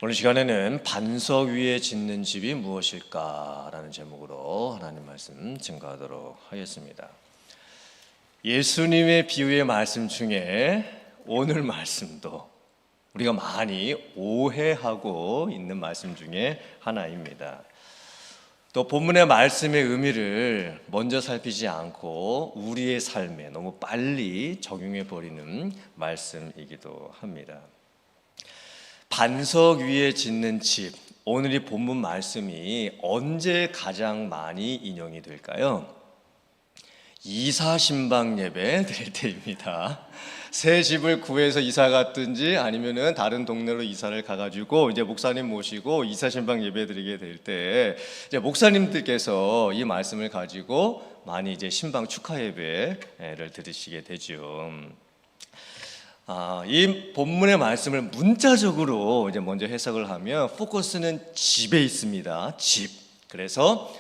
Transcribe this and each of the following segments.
오늘 시간에는 반석 위에 짓는 집이 무엇일까? 라는 제목으로 하나님 말씀 증거하도록 하겠습니다. 예수님의 비유의 말씀 중에 오늘 말씀도 우리가 많이 오해하고 있는 말씀 중에 하나입니다. 또 본문의 말씀의 의미를 먼저 살피지 않고 우리의 삶에 너무 빨리 적용해 버리는 말씀이기도 합니다. 반석 위에 짓는 집, 오늘 이 본문 말씀이 언제 가장 많이 인용이 될까요? 이사 신방 예배 드릴 때입니다. 새 집을 구해서 이사 갔든지 아니면은 다른 동네로 이사를 가가지고 이제 목사님 모시고 이사 신방 예배 드리게 될 때 이제 목사님들께서 이 말씀을 가지고 많이 이제 신방 축하 예배를 드리시게 되죠. 이 본문의 말씀을 문자적으로 이제 먼저 해석을 하면 포커스는 집에 있습니다. 집. 그래서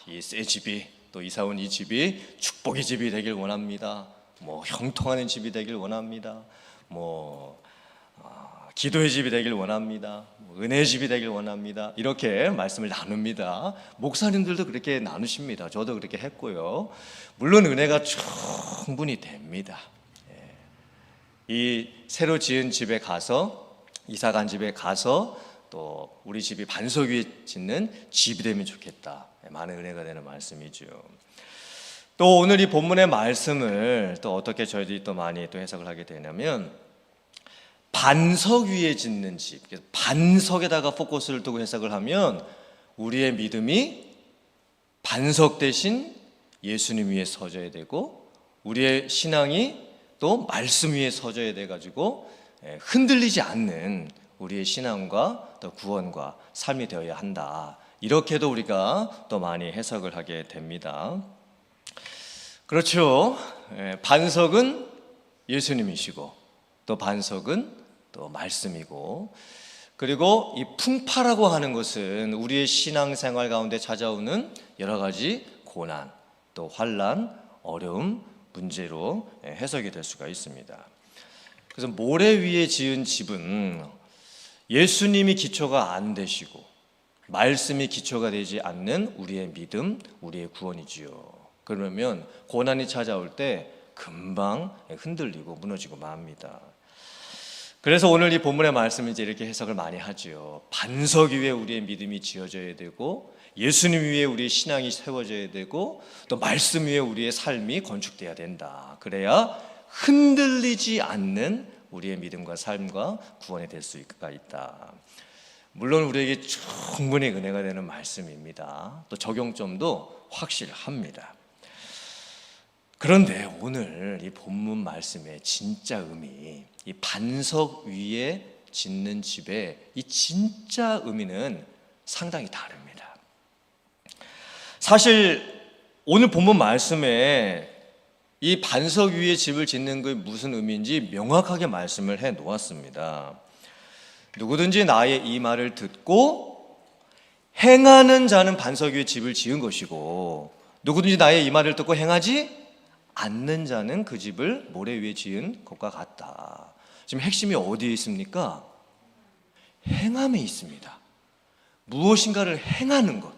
이 새 집이 또 이사 온 이 집이 축복의 집이 되길 원합니다. 형통하는 집이 되길 원합니다. 기도의 집이 되길 원합니다. 은혜의 집이 되길 원합니다. 이렇게 말씀을 나눕니다. 목사님들도 그렇게 나누십니다. 저도 그렇게 했고요. 물론 은혜가 충분히 됩니다. 이 새로 지은 집에 가서, 이사 간 집에 가서 또 우리 집이 반석 위에 짓는 집이 되면 좋겠다. 많은 은혜가 되는 말씀이죠. 또 오늘 이 본문의 말씀을 또 어떻게 저희들이 또 많이 또 해석을 하게 되냐면 반석 위에 짓는 집, 반석에다가 포커스를 두고 해석을 하면 우리의 믿음이 반석 대신 예수님 위에 서져야 되고 우리의 신앙이 또 말씀 위에 서져야 돼가지고 흔들리지 않는 우리의 신앙과 또 구원과 삶이 되어야 한다. 이렇게도 우리가 또 많이 해석을 하게 됩니다. 그렇죠. 반석은 예수님이시고 또 반석은 또 말씀이고, 그리고 이 풍파라고 하는 것은 우리의 신앙생활 가운데 찾아오는 여러 가지 고난, 또 환난, 어려움, 문제로 해석이 될 수가 있습니다. 그래서 모래 위에 지은 집은 예수님이 기초가 안 되시고 말씀이 기초가 되지 않는 우리의 믿음, 우리의 구원이지요. 그러면 고난이 찾아올 때 금방 흔들리고 무너지고 맙니다. 그래서 오늘 이 본문의 말씀을 이제 이렇게 해석을 많이 하죠. 반석 위에 우리의 믿음이 지어져야 되고 예수님 위에 우리의 신앙이 세워져야 되고 또 말씀 위에 우리의 삶이 건축돼야 된다. 그래야 흔들리지 않는 우리의 믿음과 삶과 구원이 될 수가 있다. 물론 우리에게 충분히 은혜가 되는 말씀입니다. 또 적용점도 확실합니다. 그런데 오늘 이 본문 말씀의 진짜 의미, 이 반석 위에 짓는 집의 이 진짜 의미는 상당히 다릅니다. 사실 오늘 본문 말씀에 이 반석 위에 집을 짓는 게 무슨 의미인지 명확하게 말씀을 해 놓았습니다. 누구든지 나의 이 말을 듣고 행하는 자는 반석 위에 집을 지은 것이고 누구든지 나의 이 말을 듣고 행하지 않는 자는 그 집을 모래 위에 지은 것과 같다. 지금 핵심이 어디에 있습니까? 행함에 있습니다. 무엇인가를 행하는 것,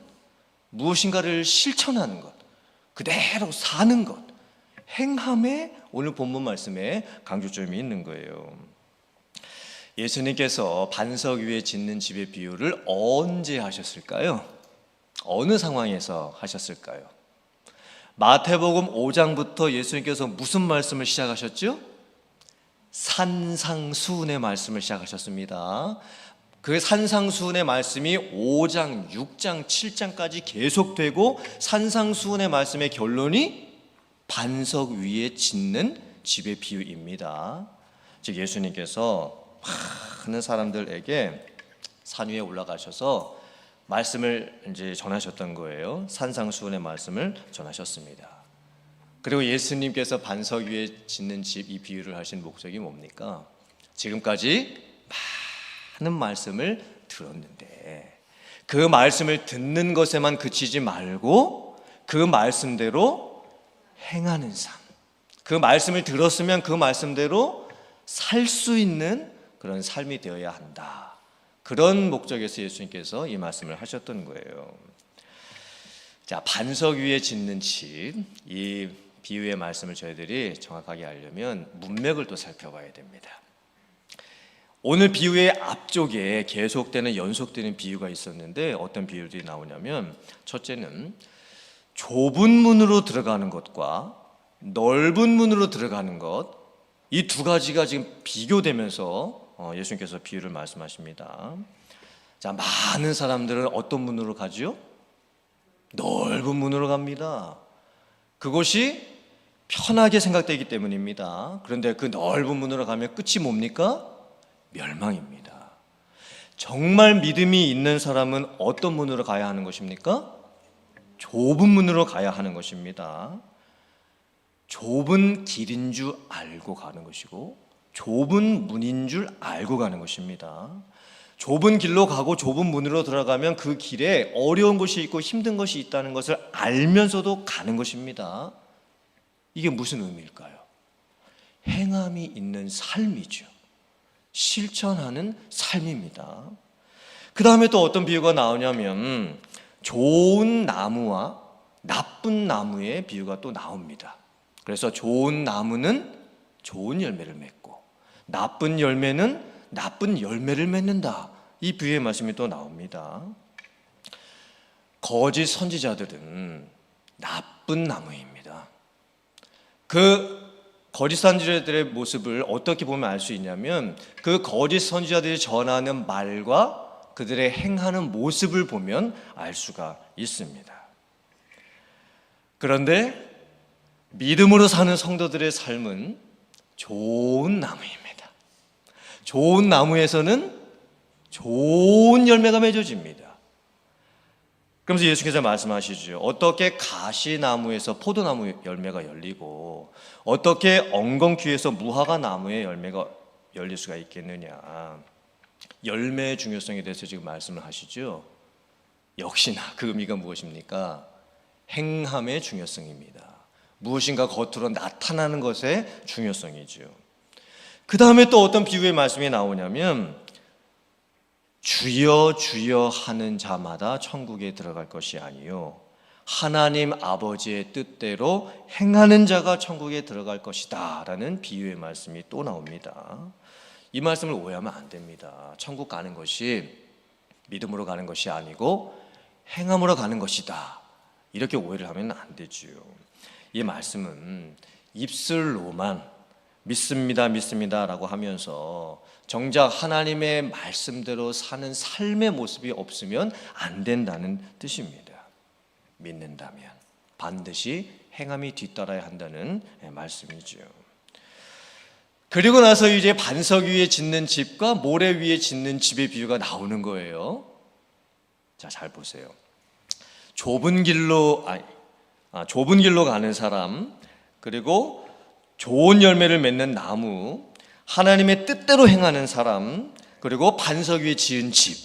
무엇인가를 실천하는 것, 그대로 사는 것, 행함에 오늘 본문 말씀에 강조점이 있는 거예요. 예수님께서 반석 위에 짓는 집의 비유를 언제 하셨을까요? 어느 상황에서 하셨을까요? 마태복음 5장부터 예수님께서 무슨 말씀을 시작하셨죠? 산상수훈의 말씀을 시작하셨습니다. 그 산상수훈의 말씀이 5장, 6장, 7장까지 계속되고 산상수훈의 말씀의 결론이 반석 위에 짓는 집의 비유입니다. 즉 예수님께서 많은 사람들에게 산 위에 올라가셔서 말씀을 이제 전하셨던 거예요. 산상수훈의 말씀을 전하셨습니다. 그리고 예수님께서 반석 위에 짓는 집 이 비유를 하신 목적이 뭡니까? 지금까지 많은 말씀을 들었는데 그 말씀을 듣는 것에만 그치지 말고 그 말씀대로 행하는 삶, 그 말씀을 들었으면 그 말씀대로 살 수 있는 그런 삶이 되어야 한다. 그런 목적에서 예수님께서 이 말씀을 하셨던 거예요. 자, 반석 위에 짓는 집, 이 비유의 말씀을 저희들이 정확하게 알려면 문맥을 또 살펴봐야 됩니다. 오늘 비유의 앞쪽에 계속되는 연속되는 비유가 있었는데 어떤 비유들이 나오냐면, 첫째는 좁은 문으로 들어가는 것과 넓은 문으로 들어가는 것, 이 두 가지가 지금 비교되면서 예수님께서 비유를 말씀하십니다. 자, 많은 사람들은 어떤 문으로 가지요? 넓은 문으로 갑니다. 그것이 편하게 생각되기 때문입니다. 그런데 그 넓은 문으로 가면 끝이 뭡니까? 멸망입니다. 정말 믿음이 있는 사람은 어떤 문으로 가야 하는 것입니까? 좁은 문으로 가야 하는 것입니다. 좁은 길인 줄 알고 가는 것이고 좁은 문인 줄 알고 가는 것입니다. 좁은 길로 가고 좁은 문으로 들어가면 그 길에 어려운 것이 있고 힘든 것이 있다는 것을 알면서도 가는 것입니다. 이게 무슨 의미일까요? 행함이 있는 삶이죠. 실천하는 삶입니다. 그 다음에 또 어떤 비유가 나오냐면 좋은 나무와 나쁜 나무의 비유가 또 나옵니다. 그래서 좋은 나무는 좋은 열매를 맺고 나쁜 열매는 나쁜 열매를 맺는다. 이 비유의 말씀이 또 나옵니다. 거짓 선지자들은 나쁜 나무입니다. 그 거짓 선지자들의 모습을 어떻게 보면 알 수 있냐면 그 거짓 선지자들이 전하는 말과 그들의 행하는 모습을 보면 알 수가 있습니다. 그런데 믿음으로 사는 성도들의 삶은 좋은 나무입니다. 좋은 나무에서는 좋은 열매가 맺어집니다. 그러면서 예수께서 말씀하시죠. 어떻게 가시나무에서 포도나무 열매가 열리고 어떻게 엉겅퀴에서 무화과 나무의 열매가 열릴 수가 있겠느냐. 열매의 중요성에 대해서 지금 말씀을 하시죠. 역시나 그 의미가 무엇입니까? 행함의 중요성입니다. 무엇인가 겉으로 나타나는 것의 중요성이죠. 그 다음에 또 어떤 비유의 말씀이 나오냐면 주여 주여 하는 자마다 천국에 들어갈 것이 아니요 하나님 아버지의 뜻대로 행하는 자가 천국에 들어갈 것이다 라는 비유의 말씀이 또 나옵니다. 이 말씀을 오해하면 안 됩니다. 천국 가는 것이 믿음으로 가는 것이 아니고 행함으로 가는 것이다, 이렇게 오해를 하면 안 되지요. 이 말씀은 입술로만 믿습니다 믿습니다 라고 하면서 정작 하나님의 말씀대로 사는 삶의 모습이 없으면 안 된다는 뜻입니다. 믿는다면 반드시 행함이 뒤따라야 한다는 말씀이죠. 그리고 나서 이제 반석 위에 짓는 집과 모래 위에 짓는 집의 비유가 나오는 거예요. 자, 잘 보세요. 좁은 길로 가는 사람, 그리고 좋은 열매를 맺는 나무, 하나님의 뜻대로 행하는 사람, 그리고 반석 위에 지은 집,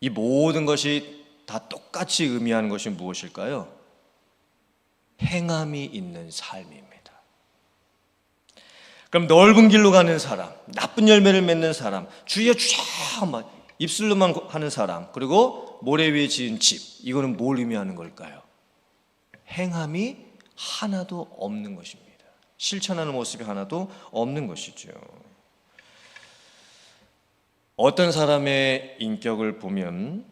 이 모든 것이 다 똑같이 의미하는 것이 무엇일까요? 행함이 있는 삶입니다. 그럼 넓은 길로 가는 사람, 나쁜 열매를 맺는 사람, 주여 주여 막 입술로만 하는 사람, 그리고 모래 위에 지은 집, 이거는 뭘 의미하는 걸까요? 행함이 하나도 없는 것입니다. 실천하는 모습이 하나도 없는 것이죠. 어떤 사람의 인격을 보면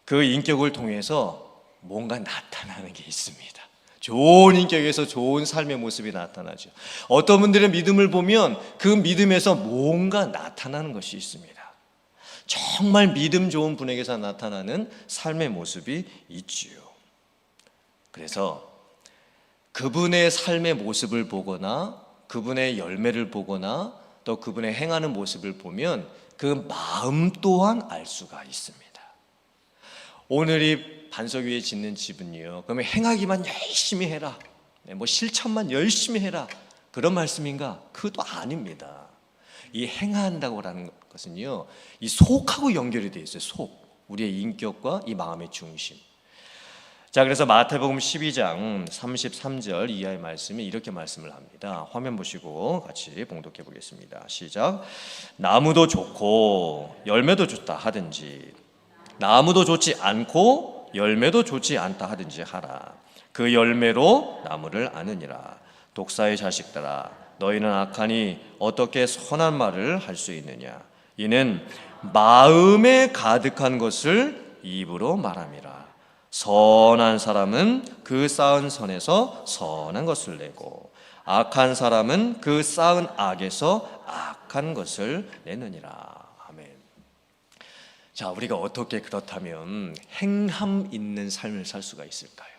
그 인격을 통해서 뭔가 나타나는 게 있습니다. 좋은 인격에서 좋은 삶의 모습이 나타나죠. 어떤 분들의 믿음을 보면 그 믿음에서 뭔가 나타나는 것이 있습니다. 정말 믿음 좋은 분에게서 나타나는 삶의 모습이 있지요. 그래서 그분의 삶의 모습을 보거나 그분의 열매를 보거나 또 그분의 행하는 모습을 보면 그 마음 또한 알 수가 있습니다. 오늘 이 반석 위에 짓는 집은요, 그러면 행하기만 열심히 해라, 뭐 실천만 열심히 해라, 그런 말씀인가? 그것도 아닙니다. 이 행한다고 하는 것은요, 이 속하고 연결이 되어 있어요. 속, 우리의 인격과 이 마음의 중심. 자, 그래서 마태복음 12장 33절 이하의 말씀이 이렇게 말씀을 합니다. 화면 보시고 같이 봉독해 보겠습니다. 시작. 나무도 좋고 열매도 좋다 하든지 나무도 좋지 않고 열매도 좋지 않다 하든지 하라. 그 열매로 나무를 아느니라. 독사의 자식들아, 너희는 악하니 어떻게 선한 말을 할 수 있느냐. 이는 마음에 가득한 것을 입으로 말함이라. 선한 사람은 그 쌓은 선에서 선한 것을 내고 악한 사람은 그 쌓은 악에서 악한 것을 내느니라. 아멘. 자, 우리가 어떻게 그렇다면 행함 있는 삶을 살 수가 있을까요?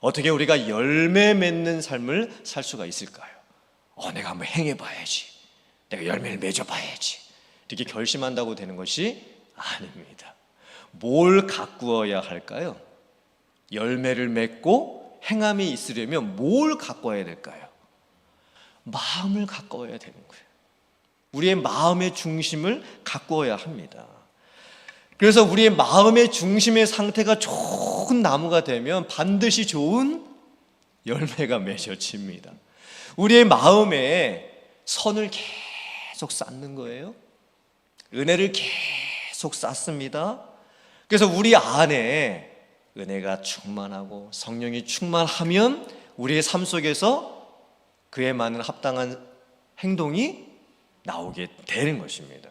어떻게 우리가 열매 맺는 삶을 살 수가 있을까요? 내가 한번 행해봐야지, 내가 열매를 맺어봐야지, 이렇게 결심한다고 되는 것이 아닙니다. 뭘 가꾸어야 할까요? 열매를 맺고 행함이 있으려면 뭘 가꿔야 될까요? 마음을 가꿔야 되는 거예요. 우리의 마음의 중심을 가꾸어야 합니다. 그래서 우리의 마음의 중심의 상태가 좋은 나무가 되면 반드시 좋은 열매가 맺어집니다. 우리의 마음에 선을 계속 쌓는 거예요. 은혜를 계속 쌓습니다. 그래서 우리 안에 은혜가 충만하고 성령이 충만하면 우리의 삶 속에서 그에 맞는 합당한 행동이 나오게 되는 것입니다.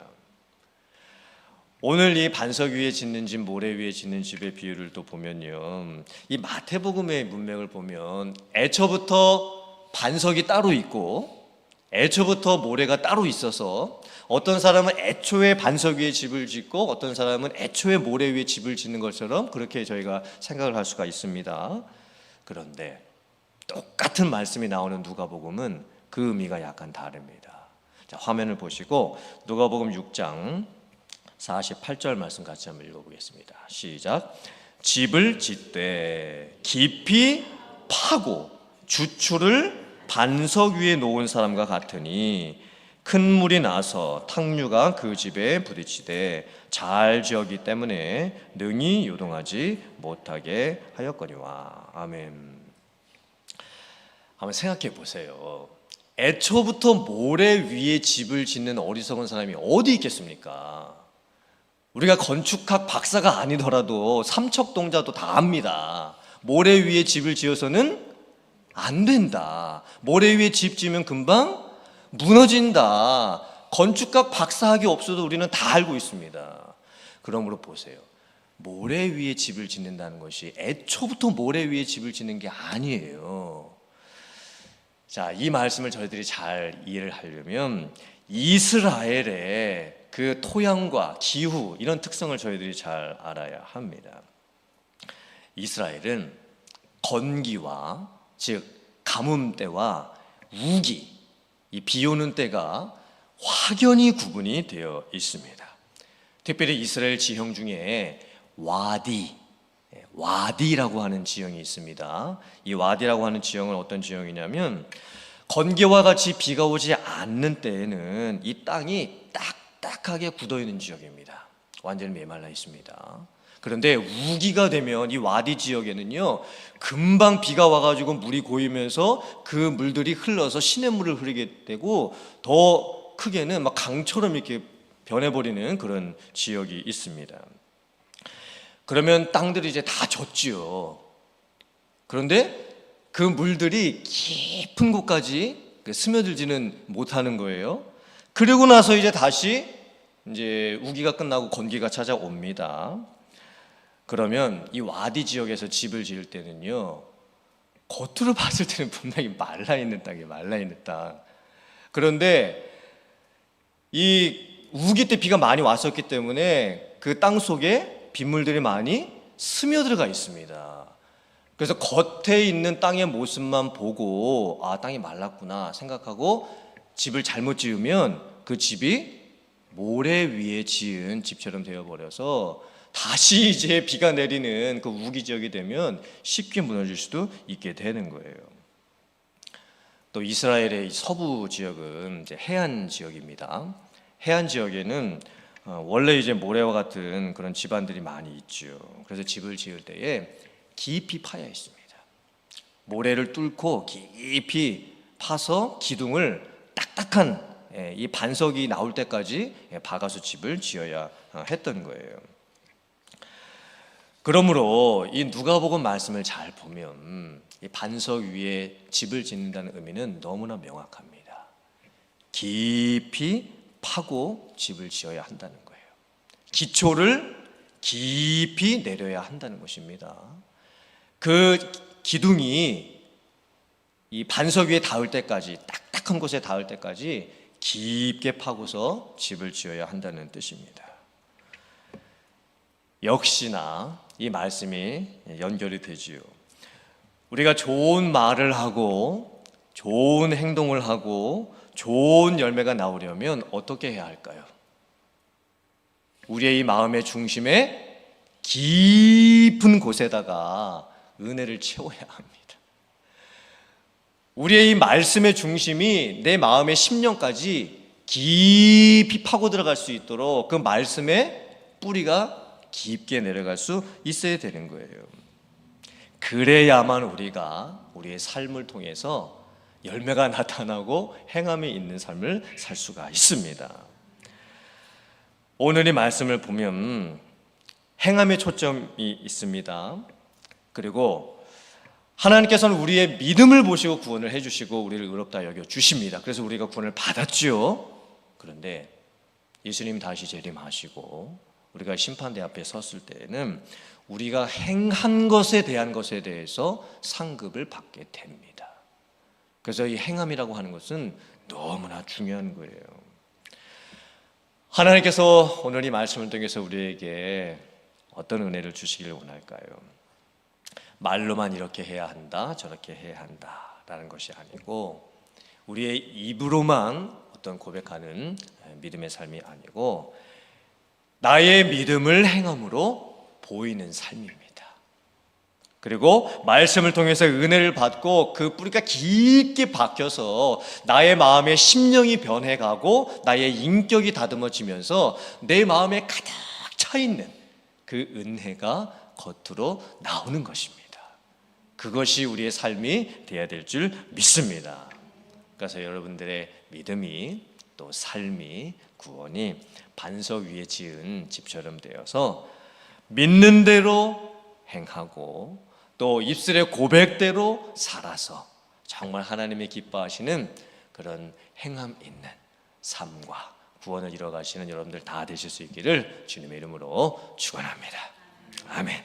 오늘 이 반석 위에 짓는 집, 모래 위에 짓는 집의 비유를 또 보면요, 이 마태복음의 문맥을 보면 애초부터 반석이 따로 있고 애초부터 모래가 따로 있어서 어떤 사람은 애초에 반석 위에 집을 짓고 어떤 사람은 애초에 모래 위에 집을 짓는 것처럼 그렇게 저희가 생각을 할 수가 있습니다. 그런데 똑같은 말씀이 나오는 누가복음은 그 의미가 약간 다릅니다. 자, 화면을 보시고 누가복음 6장 48절 말씀 같이 한번 읽어보겠습니다. 시작. 집을 짓되 깊이 파고 주추를 반석 위에 놓은 사람과 같으니 큰 물이 나서 탕류가 그 집에 부딪히되 잘 지었기 때문에 능히 요동하지 못하게 하였거니와. 아멘. 한번 생각해 보세요. 애초부터 모래 위에 집을 짓는 어리석은 사람이 어디 있겠습니까? 우리가 건축학 박사가 아니더라도 삼척동자도 다 압니다. 모래 위에 집을 지어서는 안 된다. 모래 위에 집 지으면 금방 무너진다. 건축학 박사학이 없어도 우리는 다 알고 있습니다. 그러므로 보세요. 모래 위에 집을 짓는다는 것이 애초부터 모래 위에 집을 짓는 게 아니에요. 자, 이 말씀을 저희들이 잘 이해를 하려면 이스라엘의 그 토양과 기후, 이런 특성을 저희들이 잘 알아야 합니다. 이스라엘은 건기와, 즉 가뭄 때와 우기, 이 비 오는 때가 확연히 구분이 되어 있습니다. 특별히 이스라엘 지형 중에 와디라고 하는 지형이 있습니다. 이 와디라고 하는 지형은 어떤 지형이냐면 건기와 같이 비가 오지 않는 때에는 이 땅이 딱딱하게 굳어있는 지역입니다. 완전히 메말라 있습니다. 그런데 우기가 되면 이 와디 지역에는요, 금방 비가 와가지고 물이 고이면서 그 물들이 흘러서 시냇물을 흐르게 되고 더 크게는 막 강처럼 이렇게 변해버리는 그런 지역이 있습니다. 그러면 땅들이 이제 다 젖지요. 그런데 그 물들이 깊은 곳까지 스며들지는 못하는 거예요. 그리고 나서 이제 다시 이제 우기가 끝나고 건기가 찾아옵니다. 그러면 이 와디 지역에서 집을 지을 때는요, 겉으로 봤을 때는 분명히 말라있는 땅이에요. 말라있는 땅. 그런데 이 우기 때 비가 많이 왔었기 때문에 그 땅 속에 빗물들이 많이 스며들어가 있습니다. 그래서 겉에 있는 땅의 모습만 보고 아, 땅이 말랐구나 생각하고 집을 잘못 지으면 그 집이 모래 위에 지은 집처럼 되어버려서 다시 이제 비가 내리는 그 우기 지역이 되면 쉽게 무너질 수도 있게 되는 거예요. 또 이스라엘의 서부 지역은 이제 해안 지역입니다. 해안 지역에는 원래 이제 모래와 같은 그런 집안들이 많이 있죠. 그래서 집을 지을 때에 깊이 파여 있습니다. 모래를 뚫고 깊이 파서 기둥을 딱딱한 이 반석이 나올 때까지 박아서 집을 지어야 했던 거예요. 그러므로 이 누가복음 말씀을 잘 보면 이 반석 위에 집을 짓는다는 의미는 너무나 명확합니다. 깊이 파고 집을 지어야 한다는 거예요. 기초를 깊이 내려야 한다는 것입니다. 그 기둥이 이 반석 위에 닿을 때까지, 딱딱한 곳에 닿을 때까지 깊게 파고서 집을 지어야 한다는 뜻입니다. 역시나 이 말씀이 연결이 되지요. 우리가 좋은 말을 하고 좋은 행동을 하고 좋은 열매가 나오려면 어떻게 해야 할까요? 우리의 이 마음의 중심에 깊은 곳에다가 은혜를 채워야 합니다. 우리의 이 말씀의 중심이 내 마음의 심령까지 깊이 파고 들어갈 수 있도록 그 말씀의 뿌리가 깊게 내려갈 수 있어야 되는 거예요. 그래야만 우리가 우리의 삶을 통해서 열매가 나타나고 행함이 있는 삶을 살 수가 있습니다. 오늘 이 말씀을 보면 행함에 초점이 있습니다. 그리고 하나님께서는 우리의 믿음을 보시고 구원을 해주시고 우리를 의롭다 여겨주십니다. 그래서 우리가 구원을 받았지요. 그런데 예수님 다시 재림하시고 우리가 심판대 앞에 섰을 때에는 우리가 행한 것에 대한 것에 대해서 상급을 받게 됩니다. 그래서 이 행함이라고 하는 것은 너무나 중요한 거예요. 하나님께서 오늘 이 말씀을 통해서 우리에게 어떤 은혜를 주시길 원할까요? 말로만 이렇게 해야 한다, 저렇게 해야 한다 라는 것이 아니고 우리의 입으로만 어떤 고백하는 믿음의 삶이 아니고 나의 믿음을 행함으로 보이는 삶입니다. 그리고 말씀을 통해서 은혜를 받고 그 뿌리가 깊게 박혀서 나의 마음의 심령이 변해가고 나의 인격이 다듬어지면서 내 마음에 가득 차 있는 그 은혜가 겉으로 나오는 것입니다. 그것이 우리의 삶이 되어야 될 줄 믿습니다. 그래서 여러분들의 믿음이 또 삶이 구원이 반석 위에 지은 집처럼 되어서 믿는 대로 행하고 또 입술의 고백대로 살아서 정말 하나님이 기뻐하시는 그런 행함 있는 삶과 구원을 이뤄가시는 여러분들 다 되실 수 있기를 주님의 이름으로 축원합니다. 아멘.